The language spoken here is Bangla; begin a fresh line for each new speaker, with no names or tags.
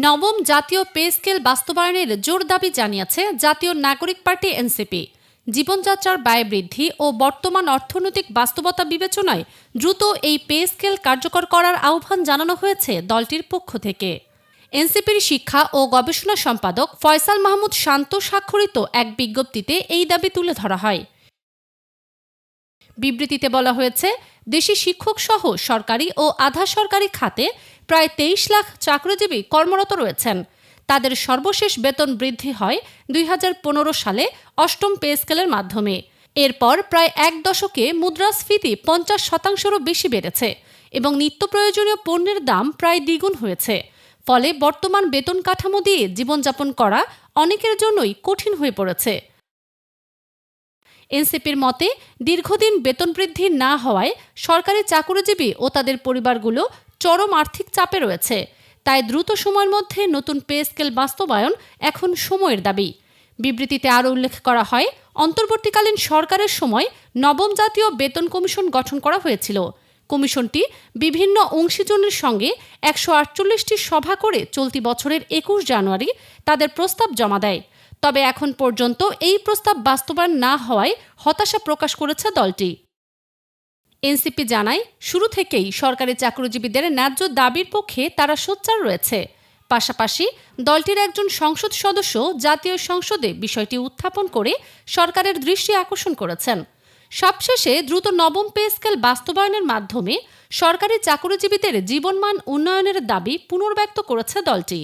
নবম জাতীয় পে স্কেল বাস্তবায়নের জোর দাবি জানিয়েছে জাতীয় নাগরিক পার্টি এনসিপি। জীবনযাত্রার ব্যয় বৃদ্ধি ও বর্তমান অর্থনৈতিক বাস্তবতা বিবেচনায় দ্রুত এই পে স্কেল কার্যকর করার আহ্বান জানানো হয়েছে দলটির পক্ষ থেকে। এনসিপির শিক্ষা ও গবেষণা সম্পাদক ফয়সাল মাহমুদ শান্ত স্বাক্ষরিত এক বিজ্ঞপ্তিতে এই দাবি তুলে ধরা হয়। বিবৃতিতে বলা হয়েছে, দেশি শিক্ষক সহ সরকারি ও আধা সরকারি খাতে প্রায় ২৩ লাখ চাকরিজীবী কর্মরত রয়েছেন। তাদের সর্বশেষ বেতন বৃদ্ধি হয় ২০১৫ সালে অষ্টম পে স্কেলের মাধ্যমে। এরপর প্রায় এক দশকে মুদ্রাস্ফীতি ৫০%রও বেশি বেড়েছে এবং নিত্য প্রয়োজনীয় পণ্যের দাম প্রায় দ্বিগুণ হয়েছে। ফলে বর্তমান বেতন কাঠামো দিয়ে জীবনযাপন করা অনেকের জন্যই কঠিন হয়ে পড়েছে। এনসিপির মতে, দীর্ঘদিন বেতন বৃদ্ধি না হওয়ায় সরকারি চাকরিজীবী ও তাদের পরিবারগুলো চরম আর্থিক চাপে রয়েছে। তাই দ্রুত সময়ের মধ্যে নতুন পে স্কেল বাস্তবায়ন এখন সময়ের দাবি। বিবৃতিতে আরও উল্লেখ করা হয়, অন্তর্বর্তীকালীন সরকারের সময় নবম জাতীয় বেতন কমিশন গঠন করা হয়েছিল। কমিশনটি বিভিন্ন অংশীজনের সঙ্গে ১৪৮টি সভা করে চলতি বছরের ২১ জানুয়ারি তাদের প্রস্তাব জমা দেয়। তবে এখন পর্যন্ত এই প্রস্তাব বাস্তবায়ন না হওয়ায় হতাশা প্রকাশ করেছে দলটি। এনসিপি জানায়, শুরু থেকেই সরকারি চাকরিজীবীদের ন্যায্য দাবির পক্ষে তারা সোচ্চার রয়েছে। পাশাপাশি দলটির একজন সংসদ সদস্য জাতীয় সংসদে বিষয়টি উত্থাপন করে সরকারের দৃষ্টি আকর্ষণ করেছেন। সবশেষে দ্রুত নবম পে স্কেল বাস্তবায়নের মাধ্যমে সরকারি চাকরিজীবীদের জীবনমান উন্নয়নের দাবি পুনর্ব্যক্ত করেছে দলটি।